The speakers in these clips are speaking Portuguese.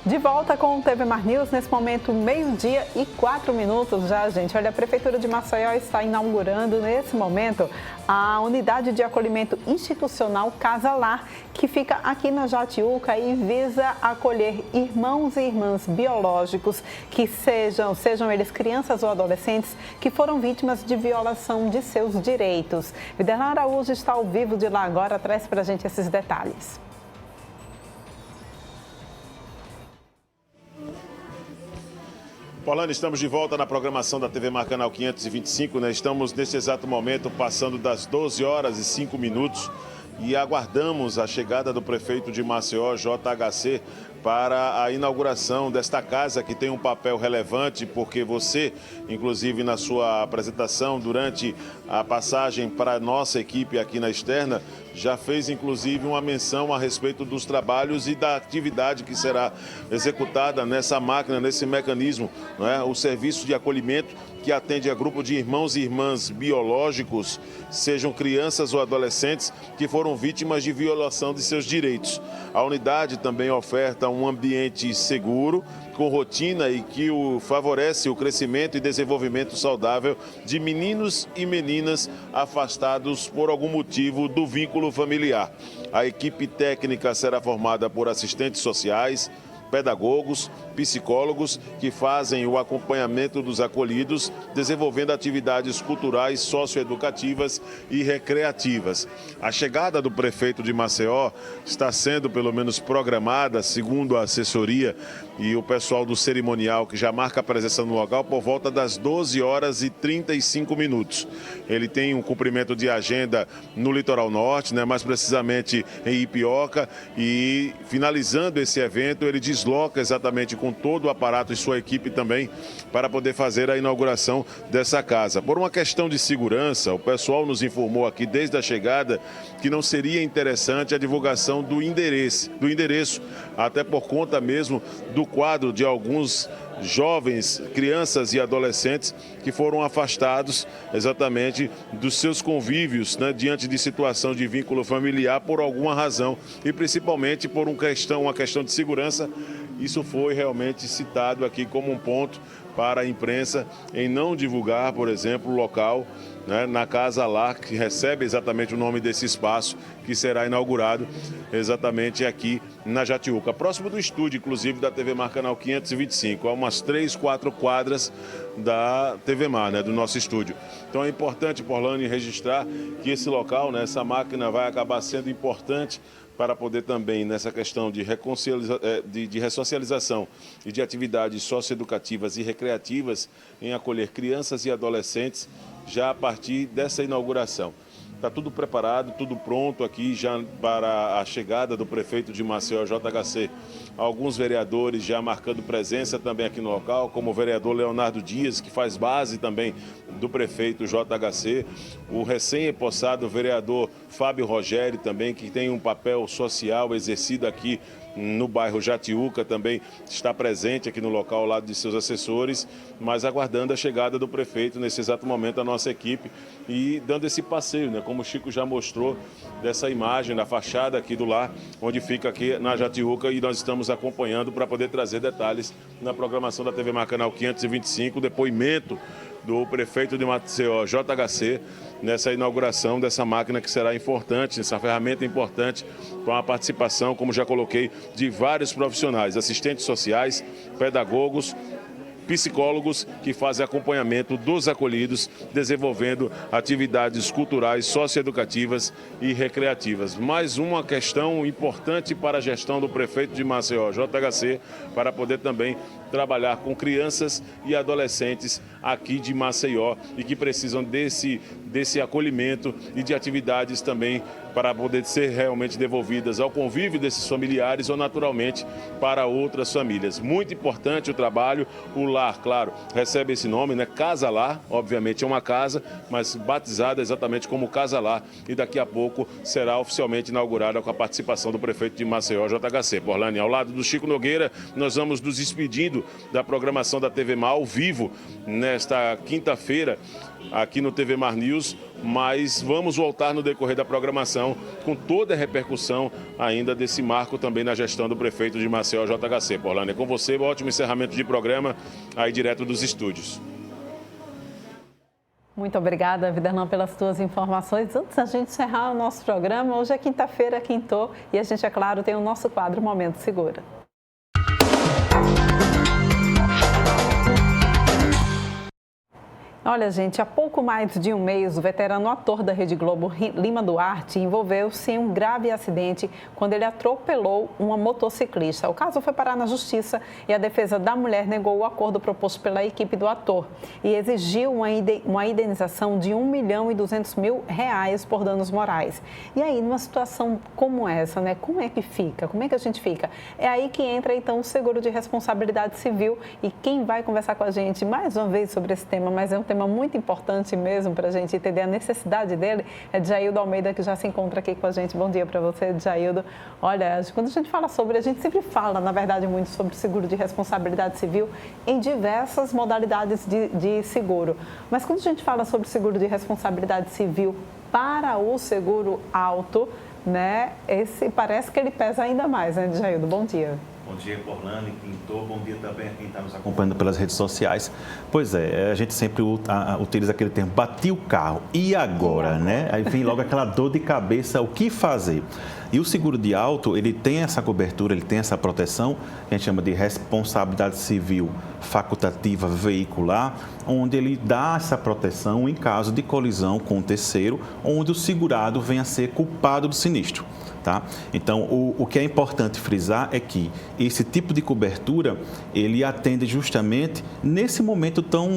De volta com o TV Mar News, nesse momento, 12h04 já, gente. Olha, a Prefeitura de Maceió está inaugurando, nesse momento, a unidade de acolhimento institucional Casa Lar, que fica aqui na Jatiuca e visa acolher irmãos e irmãs biológicos que sejam eles crianças ou adolescentes que foram vítimas de violação de seus direitos. Viderlan Araújo está ao vivo de lá agora, traz para a gente esses detalhes. Polane, estamos de volta na programação da TV Mar Canal 525, né? Estamos nesse exato momento passando das 12h05 e aguardamos a chegada do prefeito de Maceió, JHC, para a inauguração desta casa que tem um papel relevante, porque você, inclusive na sua apresentação, durante a passagem para a nossa equipe aqui na externa, já fez inclusive uma menção a respeito dos trabalhos e da atividade que será executada nessa máquina, nesse mecanismo, né? O serviço de acolhimento que atende a grupo de irmãos e irmãs biológicos, sejam crianças ou adolescentes que foram vítimas de violação de seus direitos. A unidade também oferta um ambiente seguro, com rotina e que favorece o crescimento e desenvolvimento saudável de meninos e meninas afastados por algum motivo do vínculo familiar. A equipe técnica será formada por assistentes sociais, pedagogos, psicólogos que fazem o acompanhamento dos acolhidos, desenvolvendo atividades culturais, socioeducativas e recreativas. A chegada do prefeito de Maceió está sendo, pelo menos, programada, segundo a assessoria e o pessoal do cerimonial, que já marca a presença no local, por volta das 12h35. Ele tem um cumprimento de agenda no Litoral Norte, né, mais precisamente em Ipioca, e finalizando esse evento, ele desloca exatamente com todo o aparato e sua equipe também para poder fazer a inauguração dessa casa. Por uma questão de segurança, o pessoal nos informou aqui desde a chegada que não seria interessante a divulgação do endereço, até por conta mesmo do quadro de alguns jovens, crianças e adolescentes que foram afastados exatamente dos seus convívios, né, diante de situação de vínculo familiar por alguma razão e principalmente por uma questão de segurança. Isso foi realmente citado aqui como um ponto para a imprensa em não divulgar, por exemplo, o local, né, na Casa Lar, que recebe exatamente o nome desse espaço que será inaugurado exatamente aqui na Jatiuca, próximo do estúdio, inclusive, da TV Mar Canal 525, há umas 3, 4 quadras da TV Mar, né, do nosso estúdio. Então é importante, Polane, registrar que esse local, né, essa máquina vai acabar sendo importante para poder também, nessa questão de ressocialização e de atividades socioeducativas e recreativas, em acolher crianças e adolescentes já a partir dessa inauguração. Está tudo preparado, tudo pronto aqui já para a chegada do prefeito de Maceió, JHC. Alguns vereadores já marcando presença também aqui no local, como o vereador Leonardo Dias, que faz base também do prefeito JHC. O recém-empossado vereador Fábio Rogério também, que tem um papel social exercido aqui no bairro Jatiuca, também está presente aqui no local ao lado de seus assessores, mas aguardando a chegada do prefeito nesse exato momento, a nossa equipe, e dando esse passeio, né, como o Chico já mostrou, dessa imagem da fachada aqui do lar, onde fica aqui na Jatiuca, e nós estamos acompanhando para poder trazer detalhes na programação da TV Mar Canal 525, depoimento do prefeito de Maceió, JHC, nessa inauguração dessa máquina que será importante, essa ferramenta importante, com a participação, como já coloquei, de vários profissionais, assistentes sociais, pedagogos, psicólogos que fazem acompanhamento dos acolhidos, desenvolvendo atividades culturais, socioeducativas e recreativas. Mais uma questão importante para a gestão do prefeito de Maceió, JHC, para poder também trabalhar com crianças e adolescentes aqui de Maceió e que precisam desse acolhimento e de atividades também para poder ser realmente devolvidas ao convívio desses familiares ou naturalmente para outras famílias. Muito importante o trabalho, o lar, claro, recebe esse nome, né? Casa Lar, obviamente é uma casa, mas batizada exatamente como Casa Lar, e daqui a pouco será oficialmente inaugurada com a participação do prefeito de Maceió, JHC. Polane, ao lado do Chico Nogueira, nós vamos nos despedindo seguido da programação da TV Mar ao vivo nesta quinta-feira aqui no TV Mar News, mas vamos voltar no decorrer da programação com toda a repercussão ainda desse marco também na gestão do prefeito de Maceió, JHC. Porlane, é com você, um ótimo encerramento de programa aí direto dos estúdios. Muito obrigada, Viderlan, pelas tuas informações. Antes da gente encerrar o nosso programa, hoje é quinta-feira, quintou, e a gente, é claro, tem o nosso quadro Momento Segura. Olha, gente, há pouco mais de um mês, o veterano ator da Rede Globo, Lima Duarte, envolveu-se em um grave acidente quando ele atropelou uma motociclista. O caso foi parar na justiça e a defesa da mulher negou o acordo proposto pela equipe do ator e exigiu uma indenização de R$1.200.000 por danos morais. E aí, numa situação como essa, né, como é que fica? Como é que a gente fica? É aí que entra, então, o seguro de responsabilidade civil, e quem vai conversar com a gente mais uma vez sobre esse tema, mas é um tema muito importante mesmo para a gente entender a necessidade dele, é Djaildo Almeida, que já se encontra aqui com a gente. Bom dia para você, Djaildo. Olha, quando a gente fala sobre, a gente sempre fala, na verdade, muito sobre seguro de responsabilidade civil em diversas modalidades de seguro. Mas quando a gente fala sobre seguro de responsabilidade civil para o seguro auto, né, esse parece que ele pesa ainda mais, né, Djaildo? Bom dia. Bom dia, Porlane, Pintor. Bom dia também a quem está nos acompanhando pelas redes sociais. Pois é, a gente sempre utiliza aquele termo, bati o carro, e agora, né? Aí vem logo aquela dor de cabeça, o que fazer? E o seguro de auto, ele tem essa cobertura, ele tem essa proteção, que a gente chama de responsabilidade civil facultativa veicular, onde ele dá essa proteção em caso de colisão com o terceiro, onde o segurado venha a ser culpado do sinistro. Tá? Então, o que é importante frisar é que esse tipo de cobertura, ele atende justamente nesse momento tão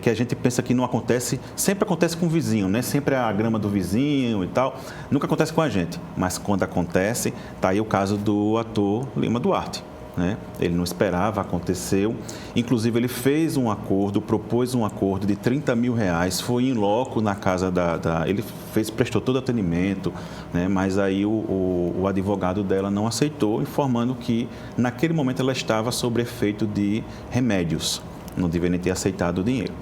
que a gente pensa que não acontece, sempre acontece com o vizinho, né? Sempre é a grama do vizinho e tal, nunca acontece com a gente, mas quando acontece, tá aí o caso do ator Lima Duarte. Né? Ele não esperava, aconteceu. Inclusive, ele fez um acordo, propôs um acordo de R$30 mil, foi em loco na casa ele prestou todo o atendimento, né? Mas aí o advogado dela não aceitou, informando que naquele momento ela estava sob efeito de remédios, não deveria nem ter aceitado o dinheiro.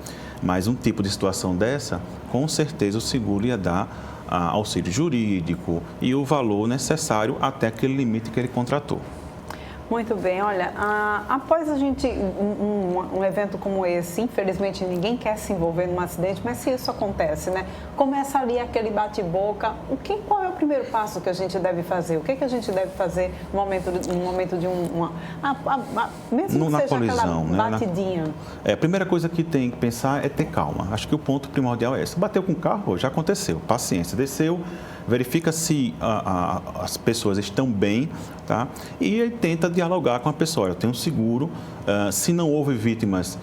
Mas um tipo de situação dessa, com certeza o seguro ia dar auxílio jurídico e o valor necessário até aquele limite que ele contratou. Muito bem, olha, após a gente, um evento como esse, infelizmente ninguém quer se envolver num acidente, mas se isso acontece, né? Começa ali aquele bate-boca, qual é o primeiro passo que a gente deve fazer? O que a gente deve fazer no momento de mesmo que seja colisão, aquela batidinha? Né? A primeira coisa que tem que pensar é ter calma. Acho que o ponto primordial é esse. Bateu com o carro, já aconteceu, paciência, desceu, verifica se as pessoas estão bem, tá? E tenta dialogar com a pessoa. Eu tenho seguro, se não houve vítimas,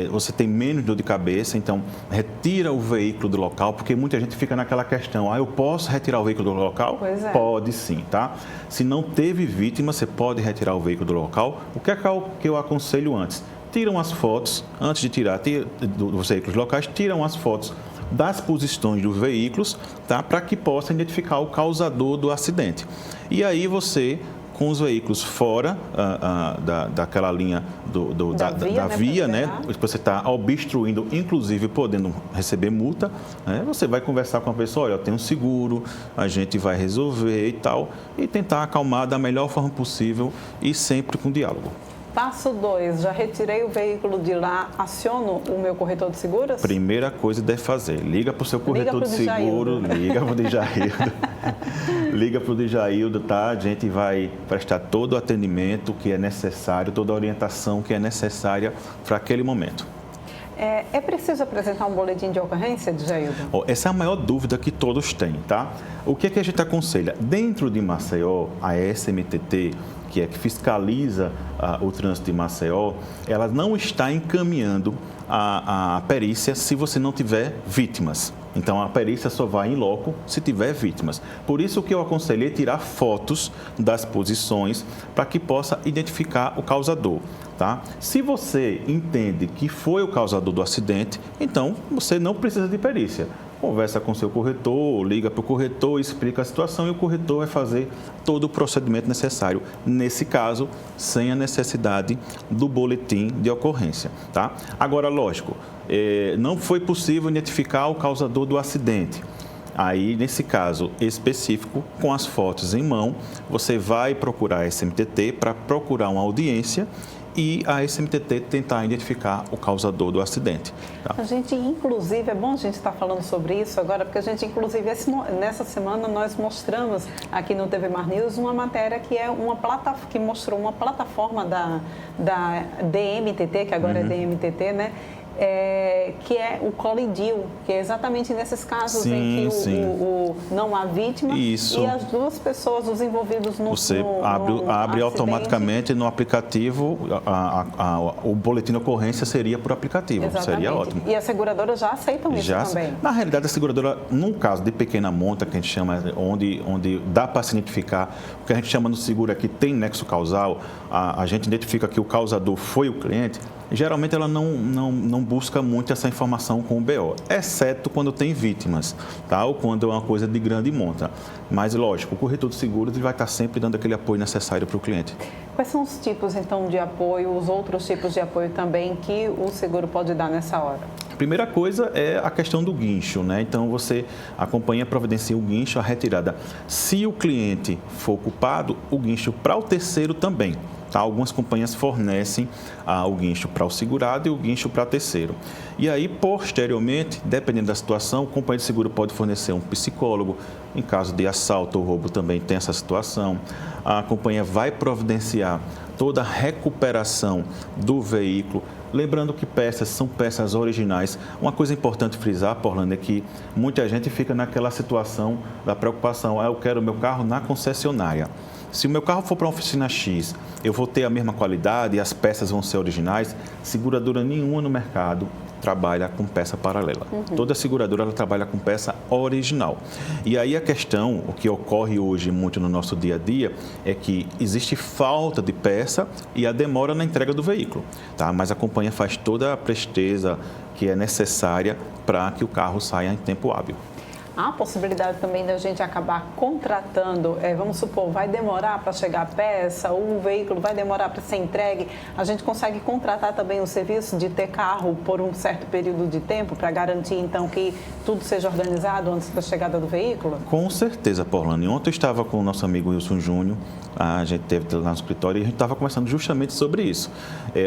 você tem menos dor de cabeça, então retira o veículo do local, porque muita gente fica naquela questão, eu posso retirar o veículo do local? Pois é. Pode sim, tá? Se não teve vítima, você pode retirar o veículo do local. O que é que eu aconselho antes? Tiram as fotos, antes de tirar dos veículos locais, tiram as fotos das posições dos veículos, tá? Para que possa identificar o causador do acidente. E aí você, com os veículos fora daquela linha da via, né? Você está obstruindo, inclusive podendo receber multa, né? Você vai conversar com a pessoa, olha, eu tenho um seguro, a gente vai resolver e tal, e tentar acalmar da melhor forma possível e sempre com diálogo. Passo 2, já retirei o veículo de lá, aciono o meu corretor de seguros? Primeira coisa que deve fazer, liga para o seu corretor de seguro, liga para o Djaildo, liga para o Djaildo, tá? A gente vai prestar todo o atendimento que é necessário, toda a orientação que é necessária para aquele momento. É preciso apresentar um boletim de ocorrência, Djaildo? Essa é a maior dúvida que todos têm, tá? O que é que a gente aconselha? Dentro de Maceió, a SMTT, que fiscaliza o trânsito de Maceió, ela não está encaminhando a perícia se você não tiver vítimas. Então, a perícia só vai em loco se tiver vítimas. Por isso que eu aconselhei tirar fotos das posições para que possa identificar o causador. Tá? Se você entende que foi o causador do acidente, então você não precisa de perícia. conversa com seu corretor, liga para o corretor, explica a situação e o corretor vai fazer todo o procedimento necessário, nesse caso, sem a necessidade do boletim de ocorrência. Tá? Agora, lógico, não foi possível identificar o causador do acidente. Aí, nesse caso específico, com as fotos em mão, você vai procurar a SMTT para procurar uma audiência e a SMTT tentar identificar o causador do acidente. Tá? A gente, inclusive, é bom a gente estar falando sobre isso agora, porque a gente, inclusive, nessa semana nós mostramos aqui no TV Mar News uma matéria que é que mostrou uma plataforma da DMTT, que agora é DMTT, né? Que é o Colidil, que é exatamente nesses casos em que não há vítima Isso. E as duas pessoas, os envolvidos no Você no abre acidente. automaticamente no aplicativo, o boletim de ocorrência seria por aplicativo, Exatamente. Seria ótimo. E as seguradoras já aceitam isso também? Na realidade, a seguradora, num caso de pequena monta, que a gente chama, onde dá para se identificar, o que a gente chama no seguro aqui tem nexo causal, a gente identifica que o causador foi o cliente, geralmente ela não busca muito essa informação com o BO, exceto quando tem vítimas, tá? Ou quando é uma coisa de grande monta. Mas, lógico, o corretor de seguros vai estar sempre dando aquele apoio necessário para o cliente. Quais são os tipos, então, de apoio, os outros tipos de apoio também que o seguro pode dar nessa hora? A primeira coisa é a questão do guincho, né? Então, você, a companhia providencia o guincho, a retirada. Se o cliente for culpado, o guincho para o terceiro também. Tá? Algumas companhias fornecem o guincho para o segurado e o guincho para terceiro. E aí, posteriormente, dependendo da situação, a companhia de seguro pode fornecer um psicólogo. Em caso de assalto ou roubo também tem essa situação. A companhia vai providenciar toda a recuperação do veículo. Lembrando que peças são peças originais. Uma coisa importante frisar, Orlando, é que muita gente fica naquela situação da preocupação. Eu quero meu carro na concessionária. Se o meu carro for para uma oficina X, eu vou ter a mesma qualidade e as peças vão ser originais. Seguradora nenhuma no mercado trabalha com peça paralela. Toda seguradora ela trabalha com peça original. E aí a questão, o que ocorre hoje muito no nosso dia a dia, é que existe falta de peça e a demora na entrega do veículo. Tá? Mas a companhia faz toda a presteza que é necessária para que o carro saia em tempo hábil. Há a possibilidade também da gente acabar contratando, vamos supor, vai demorar para chegar a peça, ou o veículo vai demorar para ser entregue, a gente consegue contratar também o serviço de ter carro por um certo período de tempo para garantir, então, que tudo seja organizado antes da chegada do veículo? Com certeza, Orlando. Ontem eu estava com o nosso amigo Wilson Júnior, a gente teve lá no escritório e a gente estava conversando justamente sobre isso.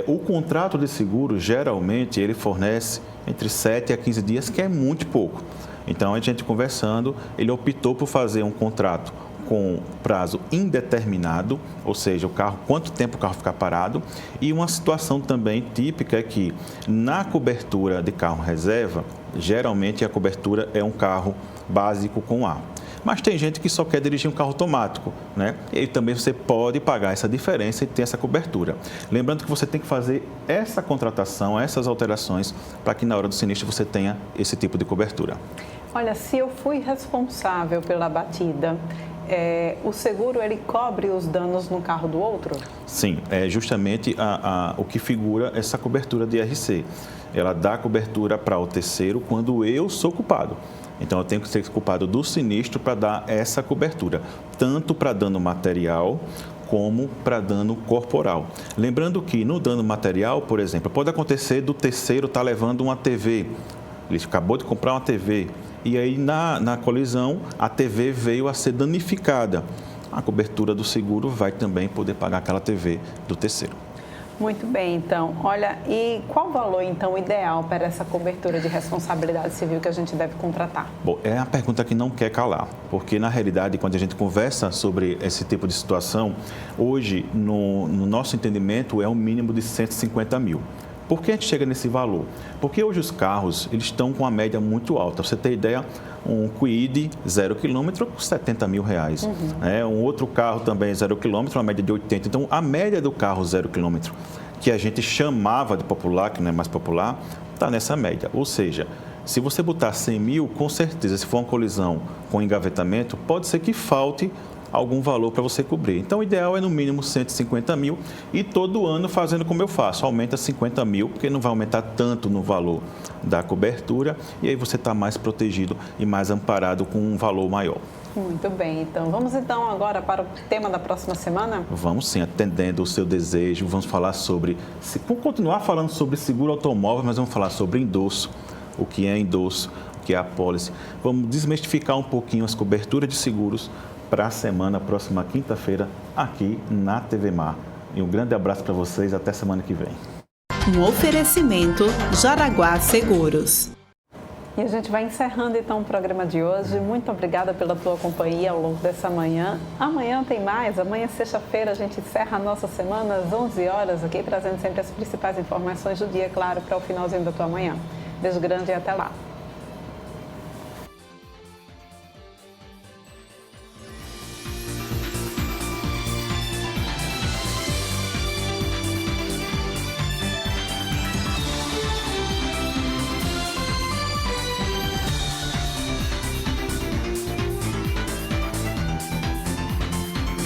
O contrato de seguro, geralmente, ele fornece entre 7 a 15 dias, que é muito pouco. Então, a gente conversando, ele optou por fazer um contrato com prazo indeterminado, ou seja, quanto tempo o carro ficar parado. E uma situação também típica é que na cobertura de carro reserva, geralmente a cobertura é um carro básico com ar. Mas tem gente que só quer dirigir um carro automático, né? E aí também você pode pagar essa diferença e ter essa cobertura. Lembrando que você tem que fazer essa contratação, essas alterações, para que na hora do sinistro você tenha esse tipo de cobertura. Olha, se eu fui responsável pela batida, o seguro ele cobre os danos no carro do outro? Sim, é justamente o que figura essa cobertura de RC. Ela dá cobertura para o terceiro quando eu sou culpado. Então, eu tenho que ser culpado do sinistro para dar essa cobertura, tanto para dano material como para dano corporal. Lembrando que no dano material, por exemplo, pode acontecer do terceiro estar levando uma TV. Ele acabou de comprar uma TV e aí na colisão a TV veio a ser danificada. A cobertura do seguro vai também poder pagar aquela TV do terceiro. Muito bem, então. Olha, e qual o valor, então, ideal para essa cobertura de responsabilidade civil que a gente deve contratar? Bom, é a pergunta que não quer calar, porque, na realidade, quando a gente conversa sobre esse tipo de situação, hoje, no nosso entendimento, é um mínimo de 150 mil. Por que a gente chega nesse valor? Porque hoje os carros eles estão com uma média muito alta. Pra você ter ideia, um Kwid 0 km com 70 mil reais. Um outro carro também 0 km, uma média de 80. Então, a média do carro 0 km, que a gente chamava de popular, que não é mais popular, está nessa média. Ou seja, se você botar 100 mil, com certeza, se for uma colisão com engavetamento, pode ser que falte algum valor para você cobrir. Então, o ideal é no mínimo 150 mil e todo ano fazendo como eu faço, aumenta 50 mil, porque não vai aumentar tanto no valor da cobertura e aí você está mais protegido e mais amparado com um valor maior. Muito bem, então vamos então agora para o tema da próxima semana? Vamos sim, atendendo o seu desejo, vamos falar sobre, vamos continuar falando sobre seguro automóvel, mas vamos falar sobre endosso, o que é endosso, o que é apólice. Vamos desmistificar um pouquinho as coberturas de seguros para a semana, próxima quinta-feira, aqui na TV Mar. E um grande abraço para vocês, até semana que vem. Um oferecimento Jaraguá Seguros. E a gente vai encerrando então o programa de hoje. Muito obrigada pela tua companhia ao longo dessa manhã. Amanhã tem mais. Amanhã, sexta-feira, a gente encerra a nossa semana às 11 horas aqui, trazendo sempre as principais informações do dia, claro, para o finalzinho da tua manhã. Beijo grande e até lá.